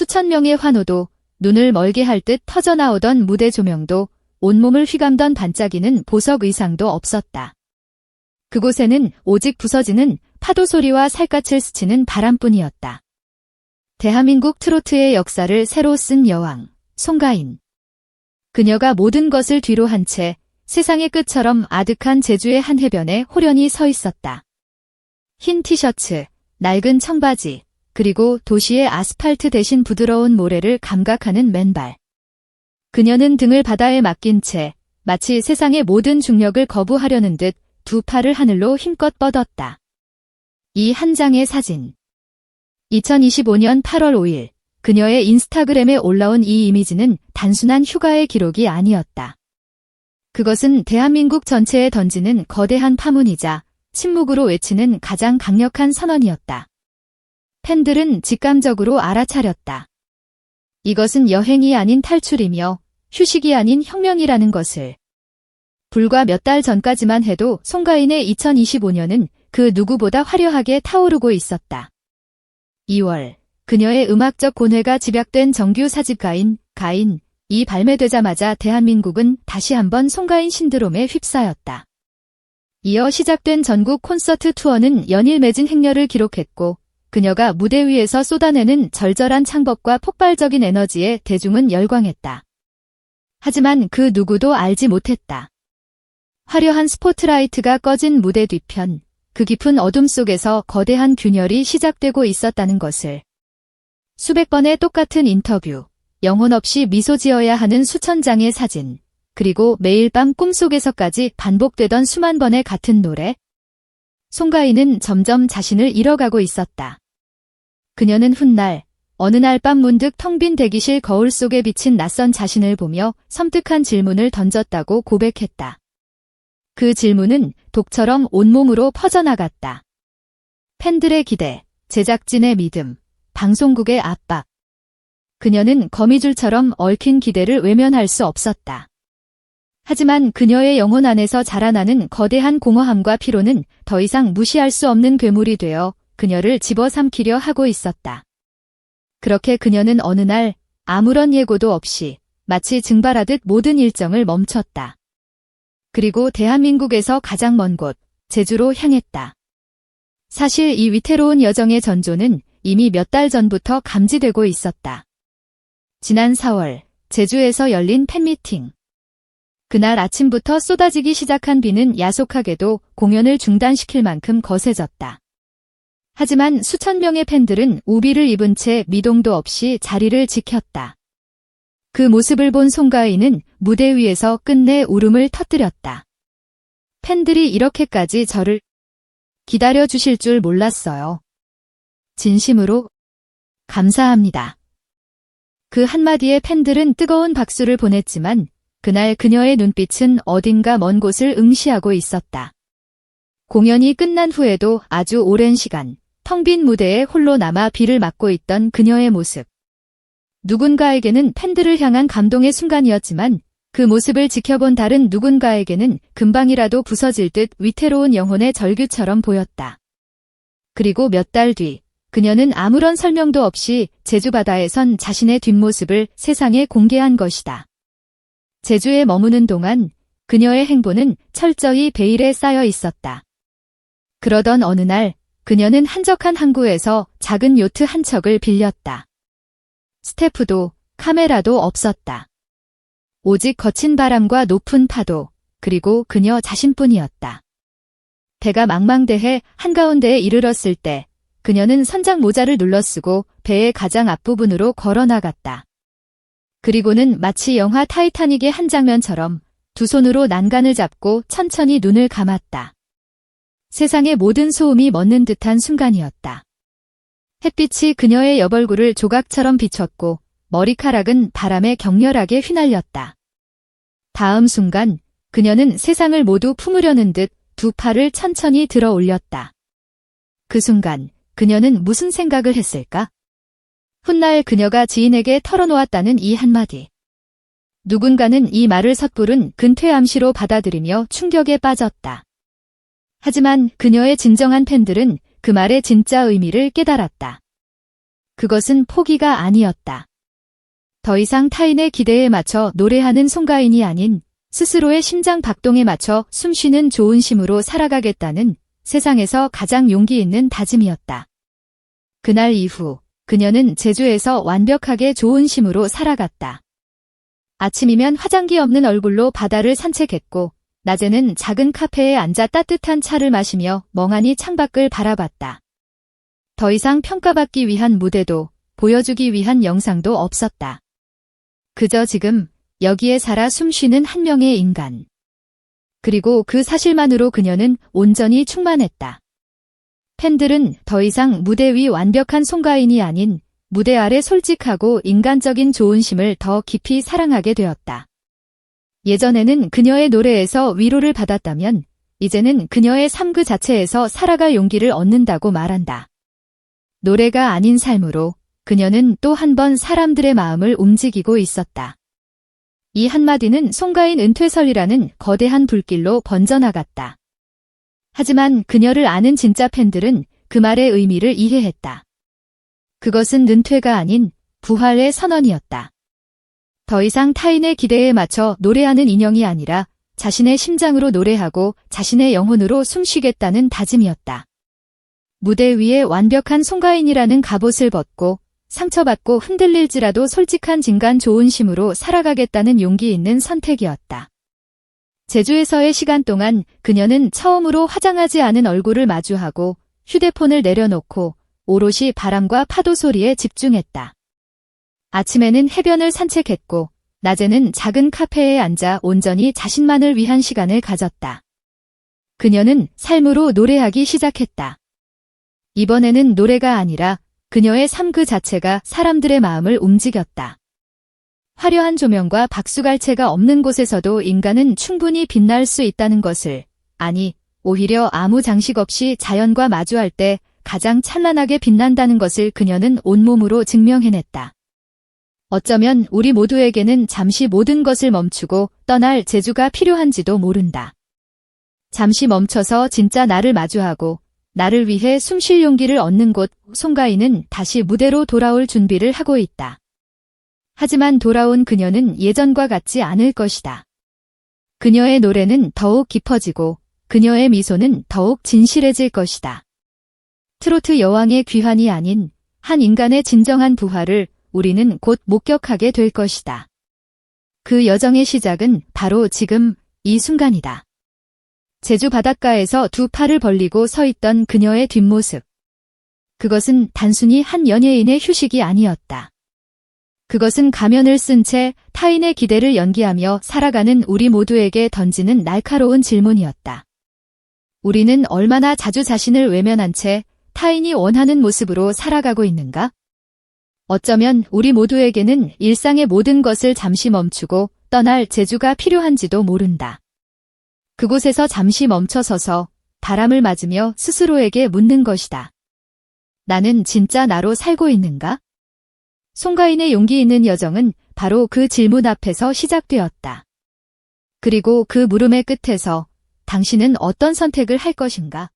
수천 명의 환호도, 눈을 멀게 할 듯 터져나오던 무대 조명도, 온몸을 휘감던 반짝이는 보석 의상도 없었다. 그곳에는 오직 부서지는 파도 소리와 살갗을 스치는 바람뿐이었다. 대한민국 트로트의 역사를 새로 쓴 여왕, 송가인. 그녀가 모든 것을 뒤로 한 채 세상의 끝처럼 아득한 제주의 한 해변에 호련히 서 있었다. 흰 티셔츠, 낡은 청바지, 그리고 도시의 아스팔트 대신 부드러운 모래를 감각하는 맨발. 그녀는 등을 바다에 맡긴 채 마치 세상의 모든 중력을 거부하려는 듯 두 팔을 하늘로 힘껏 뻗었다. 이 한 장의 사진. 2025년 8월 5일, 그녀의 인스타그램에 올라온 이 이미지는 단순한 휴가의 기록이 아니었다. 그것은 대한민국 전체에 던지는 거대한 파문이자 침묵으로 외치는 가장 강력한 선언이었다. 팬들은 직감적으로 알아차렸다. 이것은 여행이 아닌 탈출이며 휴식이 아닌 혁명이라는 것을. 불과 몇 달 전까지만 해도 송가인의 2025년은 그 누구보다 화려하게 타오르고 있었다. 2월, 그녀의 음악적 고뇌가 집약된 정규 4집 가인이 발매되자마자 대한민국은 다시 한번 송가인 신드롬에 휩싸였다. 이어 시작된 전국 콘서트 투어는 연일 맺은 행렬을 기록했고, 그녀가 무대 위에서 쏟아내는 절절한 창법과 폭발적인 에너지에 대중은 열광했다. 하지만 그 누구도 알지 못했다. 화려한 스포트라이트가 꺼진 무대 뒤편, 그 깊은 어둠 속에서 거대한 균열이 시작되고 있었다는 것을. 수백 번의 똑같은 인터뷰, 영혼 없이 미소 지어야 하는 수천 장의 사진, 그리고 매일 밤 꿈속에서까지 반복되던 수만 번의 같은 노래. 송가인은 점점 자신을 잃어가고 있었다. 그녀는 훗날, 어느 날 밤 문득 텅 빈 대기실 거울 속에 비친 낯선 자신을 보며 섬뜩한 질문을 던졌다고 고백했다. 그 질문은 독처럼 온몸으로 퍼져나갔다. 팬들의 기대, 제작진의 믿음, 방송국의 압박. 그녀는 거미줄처럼 얽힌 기대를 외면할 수 없었다. 하지만 그녀의 영혼 안에서 자라나는 거대한 공허함과 피로는 더 이상 무시할 수 없는 괴물이 되어 그녀를 집어삼키려 하고 있었다. 그렇게 그녀는 어느 날 아무런 예고도 없이 마치 증발하듯 모든 일정을 멈췄다. 그리고 대한민국에서 가장 먼 곳, 제주로 향했다. 사실 이 위태로운 여정의 전조는 이미 몇 달 전부터 감지되고 있었다. 지난 4월, 제주에서 열린 팬미팅. 그날 아침부터 쏟아지기 시작한 비는 야속하게도 공연을 중단시킬 만큼 거세졌다. 하지만 수천 명의 팬들은 우비를 입은 채 미동도 없이 자리를 지켰다. 그 모습을 본 송가인은 무대 위에서 끝내 울음을 터뜨렸다. 팬들이 이렇게까지 저를 기다려주실 줄 몰랐어요. 진심으로 감사합니다. 그 한마디에 팬들은 뜨거운 박수를 보냈지만 그날 그녀의 눈빛은 어딘가 먼 곳을 응시하고 있었다. 공연이 끝난 후에도 아주 오랜 시간 텅 빈 무대에 홀로 남아 비를 맞고 있던 그녀의 모습. 누군가에게는 팬들을 향한 감동의 순간이었지만 그 모습을 지켜본 다른 누군가에게는 금방이라도 부서질 듯 위태로운 영혼의 절규처럼 보였다. 그리고 몇 달 뒤, 그녀는 아무런 설명도 없이 제주 바다에 선 자신의 뒷모습을 세상에 공개한 것이다. 제주에 머무는 동안 그녀의 행보는 철저히 베일에 쌓여 있었다. 그러던 어느 날, 그녀는 한적한 항구에서 작은 요트 한 척을 빌렸다. 스태프도 카메라도 없었다. 오직 거친 바람과 높은 파도, 그리고 그녀 자신뿐이었다. 배가 망망대해 한가운데에 이르렀을 때 그녀는 선장 모자를 눌러쓰고 배의 가장 앞부분으로 걸어나갔다. 그리고는 마치 영화 타이타닉의 한 장면처럼 두 손으로 난간을 잡고 천천히 눈을 감았다. 세상의 모든 소음이 멎는 듯한 순간이었다. 햇빛이 그녀의 여벌구를 조각처럼 비췄고 머리카락은 바람에 격렬하게 휘날렸다. 다음 순간 그녀는 세상을 모두 품으려는 듯 두 팔을 천천히 들어 올렸다. 그 순간 그녀는 무슨 생각을 했을까? 훗날 그녀가 지인에게 털어놓았다는 이 한마디. 누군가는 이 말을 섣부른 근퇴암시로 받아들이며 충격에 빠졌다. 하지만 그녀의 진정한 팬들은 그 말의 진짜 의미를 깨달았다. 그것은 포기가 아니었다. 더 이상 타인의 기대에 맞춰 노래하는 송가인이 아닌 스스로의 심장 박동에 맞춰 숨쉬는 좋은 심으로 살아가겠다는 세상에서 가장 용기 있는 다짐이었다. 그날 이후 그녀는 제주에서 완벽하게 좋은 심으로 살아갔다. 아침이면 화장기 없는 얼굴로 바다를 산책했고 낮에는 작은 카페에 앉아 따뜻한 차를 마시며 멍하니 창밖을 바라봤다. 더 이상 평가받기 위한 무대도 보여주기 위한 영상도 없었다. 그저 지금 여기에 살아 숨쉬는 한 명의 인간. 그리고 그 사실만으로 그녀는 온전히 충만했다. 팬들은 더 이상 무대 위 완벽한 송가인이 아닌 무대 아래 솔직하고 인간적인 좋은 심을 더 깊이 사랑하게 되었다. 예전에는 그녀의 노래에서 위로를 받았다면 이제는 그녀의 삶 그 자체에서 살아갈 용기를 얻는다고 말한다. 노래가 아닌 삶으로 그녀는 또 한 번 사람들의 마음을 움직이고 있었다. 이 한마디는 송가인 은퇴설이라는 거대한 불길로 번져나갔다. 하지만 그녀를 아는 진짜 팬들은 그 말의 의미를 이해했다. 그것은 은퇴가 아닌 부활의 선언이었다. 더 이상 타인의 기대에 맞춰 노래하는 인형이 아니라 자신의 심장으로 노래하고 자신의 영혼으로 숨쉬겠다는 다짐이었다. 무대 위에 완벽한 송가인이라는 갑옷을 벗고 상처받고 흔들릴지라도 솔직한 진간 좋은 심으로 살아가겠다는 용기 있는 선택이었다. 제주에서의 시간 동안 그녀는 처음으로 화장하지 않은 얼굴을 마주하고 휴대폰을 내려놓고 오롯이 바람과 파도 소리에 집중했다. 아침에는 해변을 산책했고 낮에는 작은 카페에 앉아 온전히 자신만을 위한 시간을 가졌다. 그녀는 삶으로 노래하기 시작했다. 이번에는 노래가 아니라 그녀의 삶 그 자체가 사람들의 마음을 움직였다. 화려한 조명과 박수갈채가 없는 곳에서도 인간은 충분히 빛날 수 있다는 것을, 아니, 오히려 아무 장식 없이 자연과 마주할 때 가장 찬란하게 빛난다는 것을 그녀는 온몸으로 증명해냈다. 어쩌면 우리 모두에게는 잠시 모든 것을 멈추고 떠날 제주가 필요한지도 모른다. 잠시 멈춰서 진짜 나를 마주하고 나를 위해 숨쉴 용기를 얻는 곳, 송가인은 다시 무대로 돌아올 준비를 하고 있다. 하지만 돌아온 그녀는 예전과 같지 않을 것이다. 그녀의 노래는 더욱 깊어지고 그녀의 미소는 더욱 진실해질 것이다. 트로트 여왕의 귀환이 아닌 한 인간의 진정한 부활을 우리는 곧 목격하게 될 것이다. 그 여정의 시작은 바로 지금 이 순간이다. 제주 바닷가에서 두 팔을 벌리고 서 있던 그녀의 뒷모습. 그것은 단순히 한 연예인의 휴식이 아니었다. 그것은 가면을 쓴 채 타인의 기대를 연기하며 살아가는 우리 모두에게 던지는 날카로운 질문이었다. 우리는 얼마나 자주 자신을 외면한 채 타인이 원하는 모습으로 살아가고 있는가? 어쩌면 우리 모두에게는 일상의 모든 것을 잠시 멈추고 떠날 제주가 필요한지도 모른다. 그곳에서 잠시 멈춰서서 바람을 맞으며 스스로에게 묻는 것이다. 나는 진짜 나로 살고 있는가? 송가인의 용기 있는 여정은 바로 그 질문 앞에서 시작되었다. 그리고 그 물음의 끝에서 당신은 어떤 선택을 할 것인가?